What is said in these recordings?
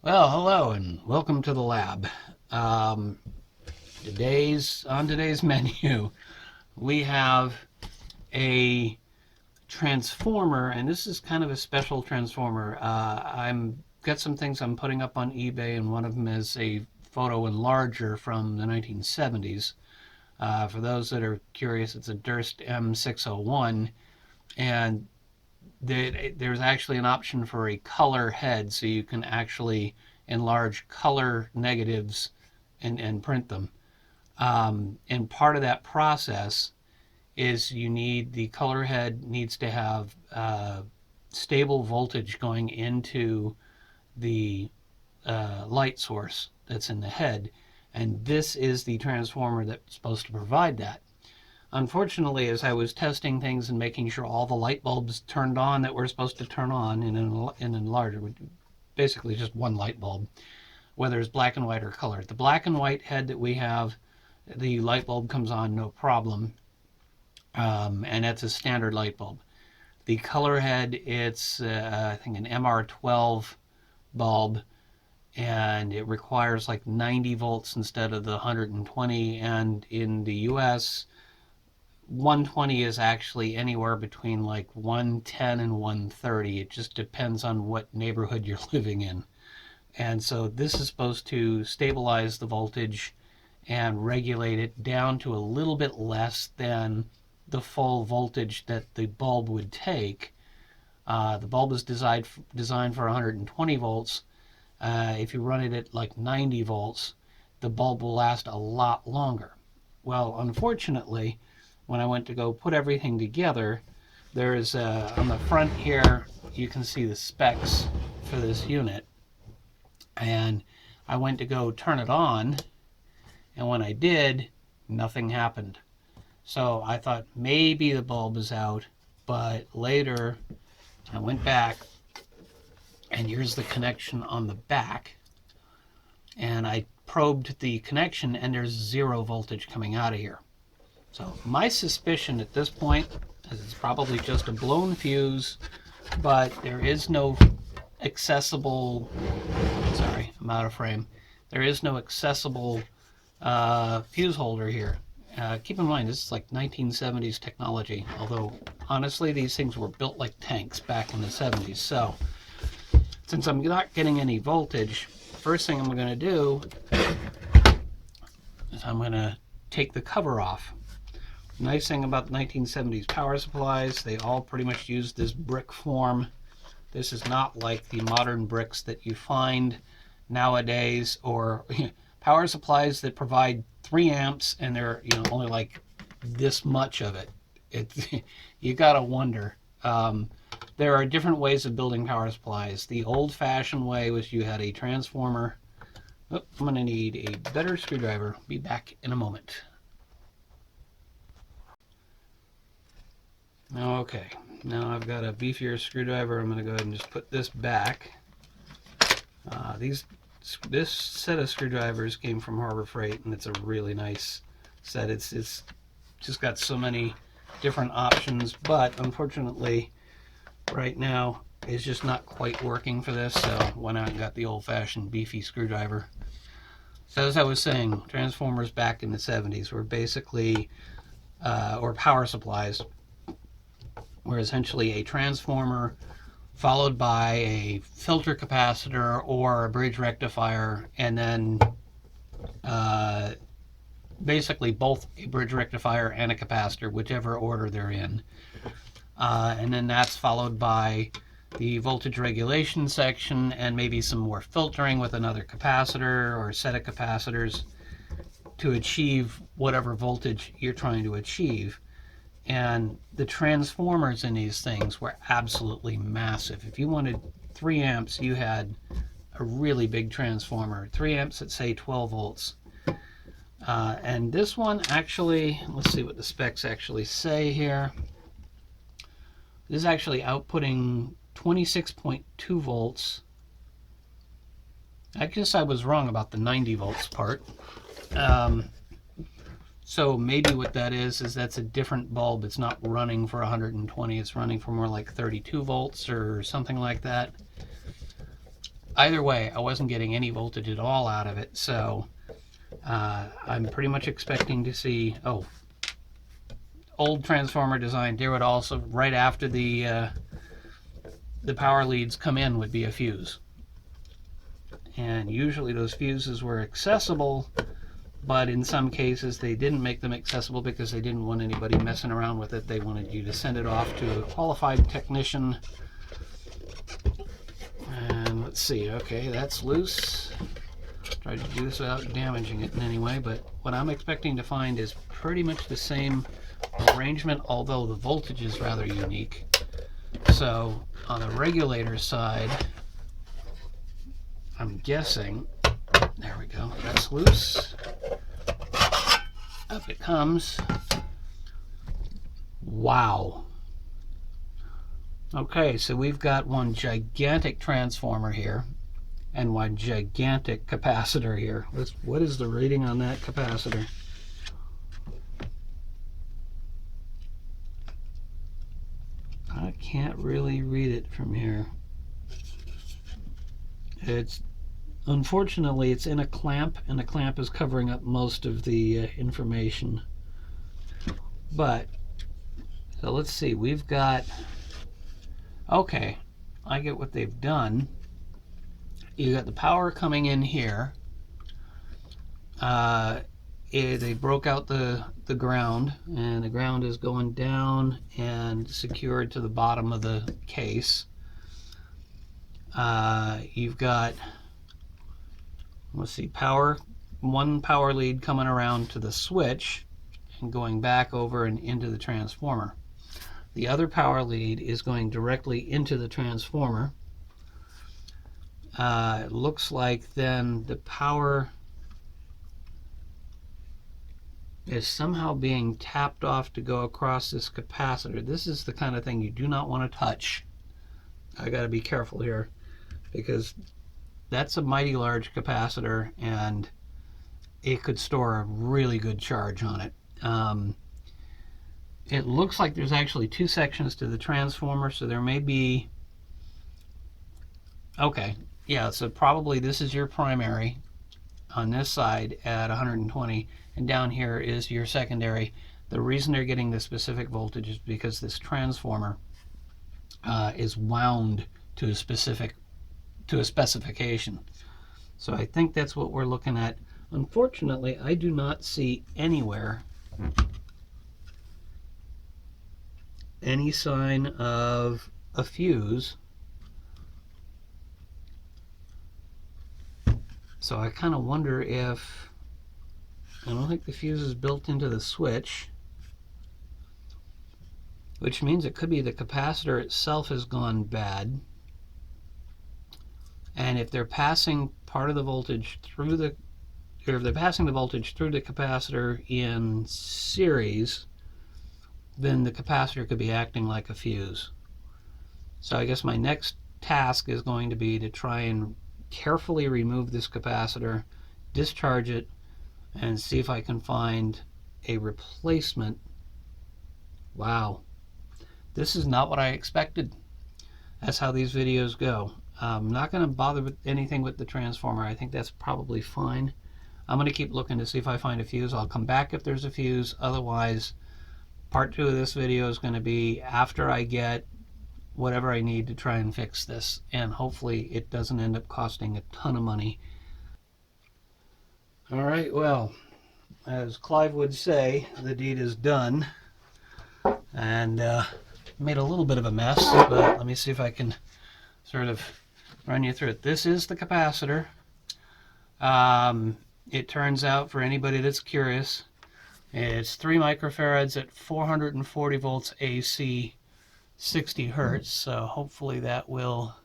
Well, hello and welcome to the lab. Um, today's menu, we have a transformer, and this is kind of a special transformer. I'm got some things I'm putting up on eBay, and one of them is a photo enlarger from the 1970s. For those that are curious, it's a Durst M601, and there's actually an option for a color head, so you can actually enlarge color negatives and print them. And part of that process is the color head needs to have stable voltage going into the light source that's in the head. And this is the transformer that's supposed to provide that. Unfortunately, as I was testing things and making sure all the light bulbs turned on that were supposed to turn on in an enlarger, basically just one light bulb, whether it's black and white or color. The black and white head that we have, the light bulb comes on no problem, and that's a standard light bulb. The color head, it's I think an MR12 bulb, and it requires like 90 volts instead of the 120, and in the US 120 is actually anywhere between like 110 and 130. It just depends on what neighborhood you're living in. And so this is supposed to stabilize the voltage and regulate it down to a little bit less than the full voltage that the bulb would take. The bulb is designed for 120 volts. If you run it at like 90 volts, the bulb will last a lot longer. Well, unfortunately, when I went to go put everything together, there's on the front here, you can see the specs for this unit. And I went to go turn it on, and when I did, nothing happened. So I thought maybe the bulb is out, but later I went back, and here's the connection on the back, and I probed the connection, and there's 0 voltage coming out of here. So my suspicion at this point is it's probably just a blown fuse, but there is no accessible, sorry, I'm out of frame. There is no accessible fuse holder here. Keep in mind, this is like 1970s technology, although honestly, these things were built like tanks back in the 70s. So since I'm not getting any voltage, first thing I'm going to do is I'm going to take the cover off. Nice thing about 1970s power supplies, they all pretty much use this brick form. This is not like the modern bricks that you find nowadays, or power supplies that provide 3 amps and they're only like this much of it. You gotta wonder. There are different ways of building power supplies. The old-fashioned way was you had a transformer. Oh, I'm gonna need a better screwdriver. Be back in a moment. Okay, now I've got a beefier screwdriver. I'm going to go ahead and just put this back. This set of screwdrivers came from Harbor Freight, and it's a really nice set. It's just got so many different options, but unfortunately, right now, it's just not quite working for this, so went out and got the old-fashioned beefy screwdriver. So as I was saying, transformers back in the 70s were basically, or power supplies, were essentially a transformer followed by a filter capacitor or a bridge rectifier, and then basically both a bridge rectifier and a capacitor, whichever order they're in. And then that's followed by the voltage regulation section and maybe some more filtering with another capacitor or a set of capacitors to achieve whatever voltage you're trying to achieve. And the transformers in these things were absolutely massive. If you wanted 3 amps, you had a really big transformer. 3 amps at, say, 12 volts. And this one actually, let's see what the specs actually say here. This is actually outputting 26.2 volts. I guess I was wrong about the 90 volts part. So maybe what that is that's a different bulb. It's not running for 120, it's running for more like 32 volts or something like that. either way, I wasn't getting any voltage at all out of it, so I'm pretty much expecting to see, oh, old transformer design, there would also, right after the power leads come in, would be a fuse. And usually those fuses were accessible, but in some cases they didn't make them accessible because they didn't want anybody messing around with it. They wanted you to send it off to a qualified technician. And let's see, okay, that's loose. Tried to do this without damaging it in any way, but what I'm expecting to find is pretty much the same arrangement, although the voltage is rather unique. So on the regulator side, I'm guessing, there we go, that's loose. Up it comes. Wow. Okay, so we've got one gigantic transformer here and one gigantic capacitor here. What is the rating on that capacitor? I can't really read it from here. Unfortunately, it's in a clamp, and the clamp is covering up most of the information. But, so let's see, we've got, okay, I get what they've done. You got the power coming in here. They broke out the ground, and the ground is going down and secured to the bottom of the case. You've got, let's see, one power lead coming around to the switch and going back over and into the transformer. The other power lead is going directly into the transformer. It looks like then the power is somehow being tapped off to go across this capacitor. This is the kind of thing you do not want to touch. I got to be careful here because that's a mighty large capacitor and it could store a really good charge on it. It looks like there's actually two sections to the transformer, so there may be, okay, yeah, so probably this is your primary on this side at 120, and down here is your secondary. The reason they're getting the specific voltage is because this transformer is wound to a specification. So I think that's what we're looking at. Unfortunately, I do not see anywhere any sign of a fuse. So I kind of wonder if, I don't think the fuse is built into the switch, which means it could be the capacitor itself has gone bad. And if they're passing part of the voltage through the, or if they're passing the voltage through the capacitor in series, then the capacitor could be acting like a fuse. So I guess my next task is going to be to try and carefully remove this capacitor, discharge it, and see if I can find a replacement. Wow, this is not what I expected. That's how these videos go. I'm not going to bother with anything with the transformer. I think that's probably fine. I'm going to keep looking to see if I find a fuse. I'll come back if there's a fuse. Otherwise, part 2 of this video is going to be after I get whatever I need to try and fix this, and hopefully it doesn't end up costing a ton of money. Alright, well, as Clive would say, the deed is done, and made a little bit of a mess, but let me see if I can sort of run you through it. This is the capacitor. It turns out, for anybody that's curious, it's 3 microfarads at 440 volts AC, 60 hertz, so hopefully that will,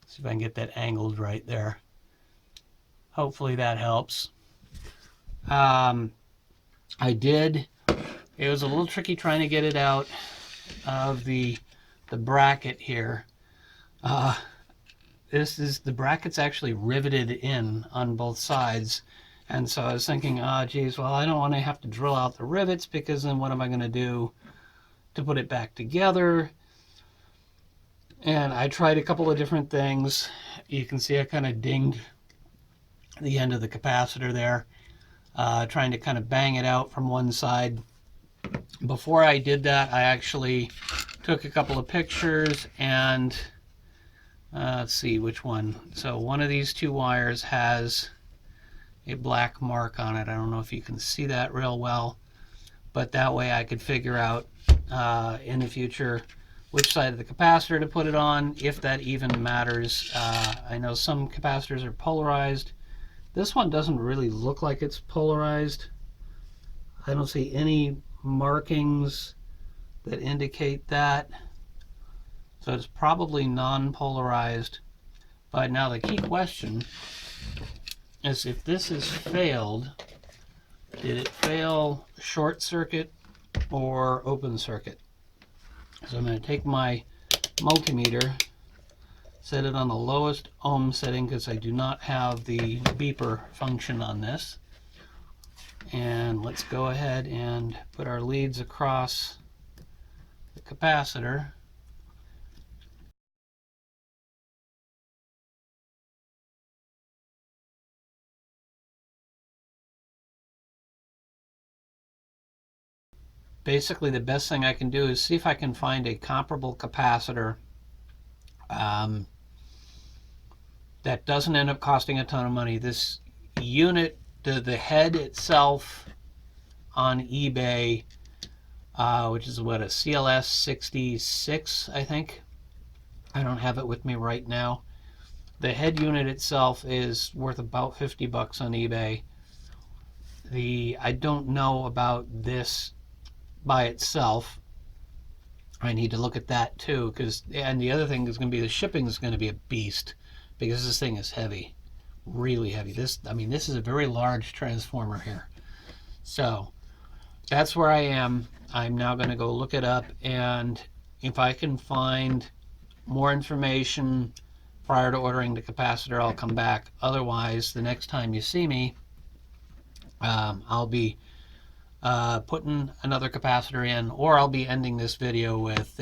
see if I can get that angled right there. Hopefully that helps. It was a little tricky trying to get it out of the bracket here. The bracket's actually riveted in on both sides, and so I was thinking, oh geez, well I don't want to have to drill out the rivets, because then what am I going to do to put it back together? And I tried a couple of different things. You can see I kind of dinged the end of the capacitor there, trying to kind of bang it out from one side. Before I did that, I actually took a couple of pictures and let's see which one. So one of these two wires has a black mark on it. I don't know if you can see that real well, but that way I could figure out in the future which side of the capacitor to put it on, if that even matters. I know some capacitors are polarized. This one doesn't really look like it's polarized. I don't see any markings that indicate that. So it's probably non-polarized. But now the key question is, if this has failed, did it fail short circuit or open circuit? So I'm going to take my multimeter, set it on the lowest ohm setting because I do not have the beeper function on this. And let's go ahead and put our leads across the capacitor. Basically, the best thing I can do is see if I can find a comparable capacitor that doesn't end up costing a ton of money. This unit, the head itself on eBay, which is what, a CLS 66, I think. I don't have it with me right now. The head unit itself is worth about 50 bucks on eBay. I don't know about this by itself. I need to look at that too, and the other thing is going to be the shipping is going to be a beast because this thing is heavy, really heavy. This is a very large transformer here. So that's where I am. I'm now going to go look it up, and if I can find more information prior to ordering the capacitor, I'll come back. Otherwise, the next time you see me, I'll be putting another capacitor in, or I'll be ending this video with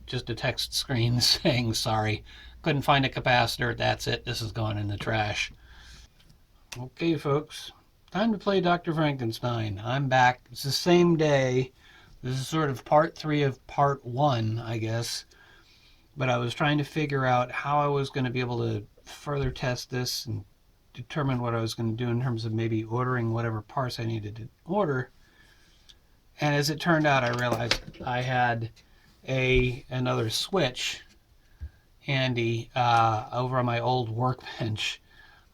just a text screen saying sorry, couldn't find a capacitor, that's it, this is going in the trash. Okay folks, time to play Dr. Frankenstein. I'm back. It's the same day. This is sort of part 3 of part 1, I guess, but I was trying to figure out how I was going to be able to further test this and determine what I was going to do in terms of maybe ordering whatever parts I needed to order. And as it turned out, I realized I had another switch handy over on my old workbench.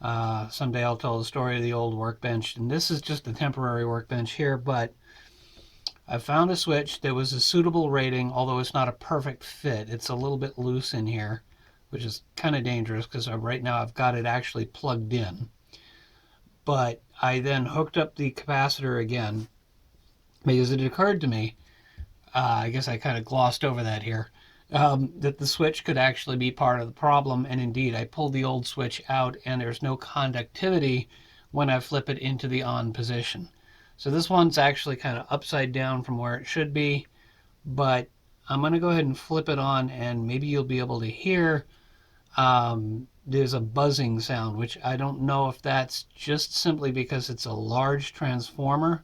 Someday I'll tell the story of the old workbench, and this is just a temporary workbench here, but I found a switch that was a suitable rating, although it's not a perfect fit. It's a little bit loose in here, which is kind of dangerous because right now I've got it actually plugged in. But I then hooked up the capacitor again because it occurred to me, I guess I kind of glossed over that here, that the switch could actually be part of the problem. And indeed, I pulled the old switch out and there's no conductivity when I flip it into the on position. So this one's actually kind of upside down from where it should be, but I'm going to go ahead and flip it on, and maybe you'll be able to hear there's a buzzing sound, which I don't know if that's just simply because it's a large transformer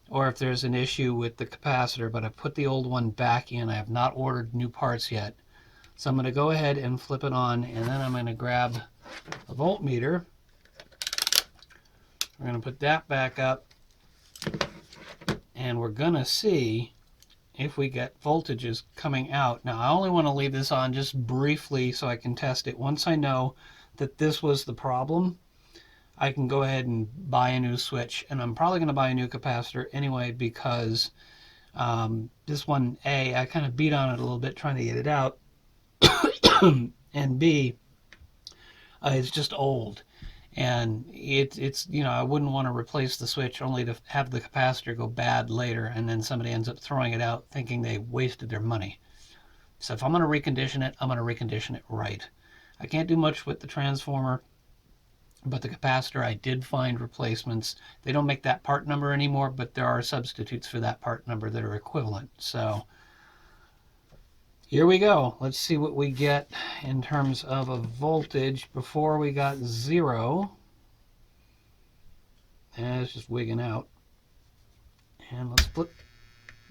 or if there's an issue with the capacitor, but I put the old one back in. I have not ordered new parts yet. So I'm going to go ahead and flip it on, and then I'm going to grab a voltmeter. We're going to put that back up, and we're going to see if we get voltages coming out. Now, I only want to leave this on just briefly so I can test it. Once I know that this was the problem, I can go ahead and buy a new switch, and I'm probably going to buy a new capacitor anyway because this one, A, I kind of beat on it a little bit trying to get it out, and B, it's just old, and it's I wouldn't want to replace the switch only to have the capacitor go bad later, and then somebody ends up throwing it out thinking they wasted their money. So if I'm going to recondition it, I'm going to recondition it right. I can't do much with the transformer, but the capacitor, I did find replacements. They don't make that part number anymore, but there are substitutes for that part number that are equivalent. So here we go. Let's see what we get in terms of a voltage. Before we got 0. And it's just wigging out. And let's flip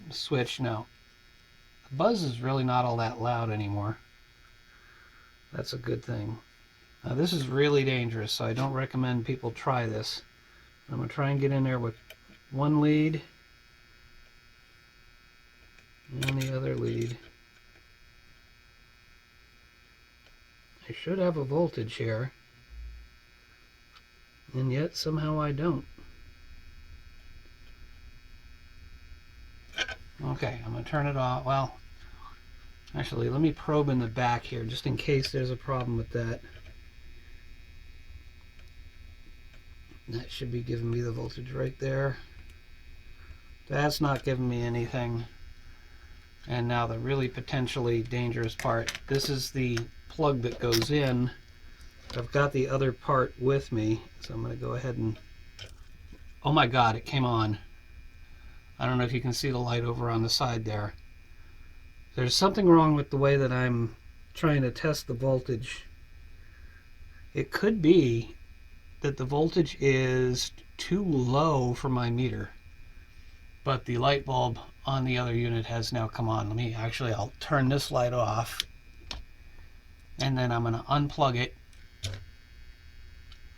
the switch now. The buzz is really not all that loud anymore. That's a good thing. Now this is really dangerous, so I don't recommend people try this. I'm going to try and get in there with one lead and the other lead. I should have a voltage here, and yet somehow I don't. Okay, I'm going to turn it off. Well, actually, let me probe in the back here, just in case there's a problem with that. That should be giving me the voltage right there. That's not giving me anything. And now the really potentially dangerous part. This is the plug that goes in. I've got the other part with me, so I'm going to go ahead and... Oh my God, it came on. I don't know if you can see the light over on the side there. There's something wrong with the way that I'm trying to test the voltage. It could be that the voltage is too low for my meter, but the light bulb on the other unit has now come on. I'll turn this light off, and then I'm going to unplug it.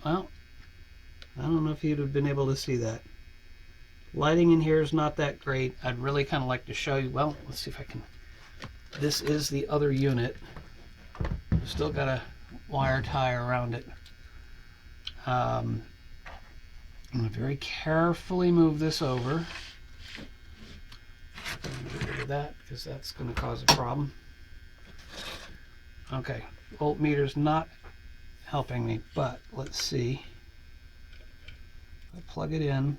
Well, I don't know if you'd have been able to see that. Lighting in here is not that great. I'd really kind of like to show you. Well, let's see if I can. This is the other unit. Still got a wire tie around it. I'm going to very carefully move this over. Get rid of that because that's going to cause a problem. Okay, voltmeter's not helping me, but let's see. I plug it in.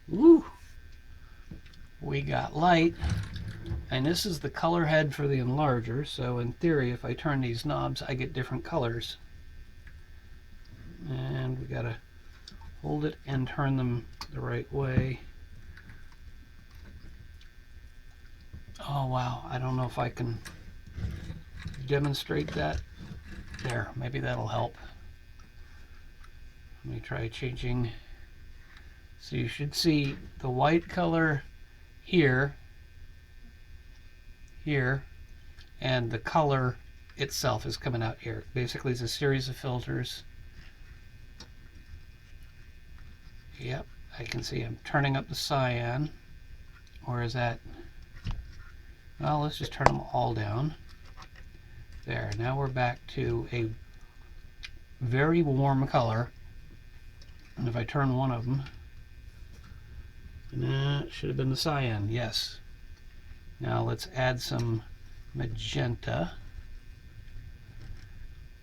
Woo! We got light, and this is the color head for the enlarger, so in theory if I turn these knobs I get different colors. And we gotta hold it and turn them the right way. Oh wow, I don't know if I can demonstrate that. There, maybe that'll help. Let me try changing. So you should see the white color here, and the color itself is coming out here. Basically it's a series of filters. Yep, I can see I'm turning up the cyan. Or is that... Well, let's just turn them all down. There, now we're back to a very warm color. And if I turn one of them, it should have been the cyan, yes. Now let's add some magenta.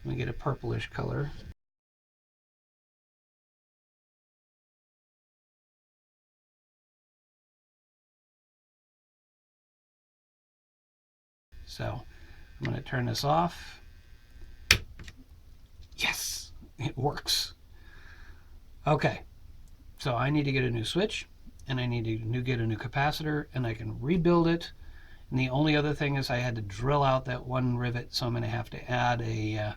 Let me get a purplish color. So I'm going to turn this off. Yes, it works. Okay, so I need to get a new switch, and I need to get a new capacitor, and I can rebuild it. And the only other thing is I had to drill out that one rivet, so I'm going to have to add a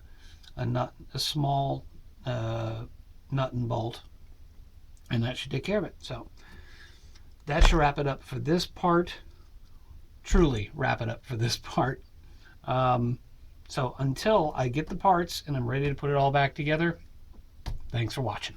small nut and bolt, and that should take care of it. So that should wrap it up for this part. Truly wrap it up for this part. So until I get the parts and I'm ready to put it all back together, thanks for watching.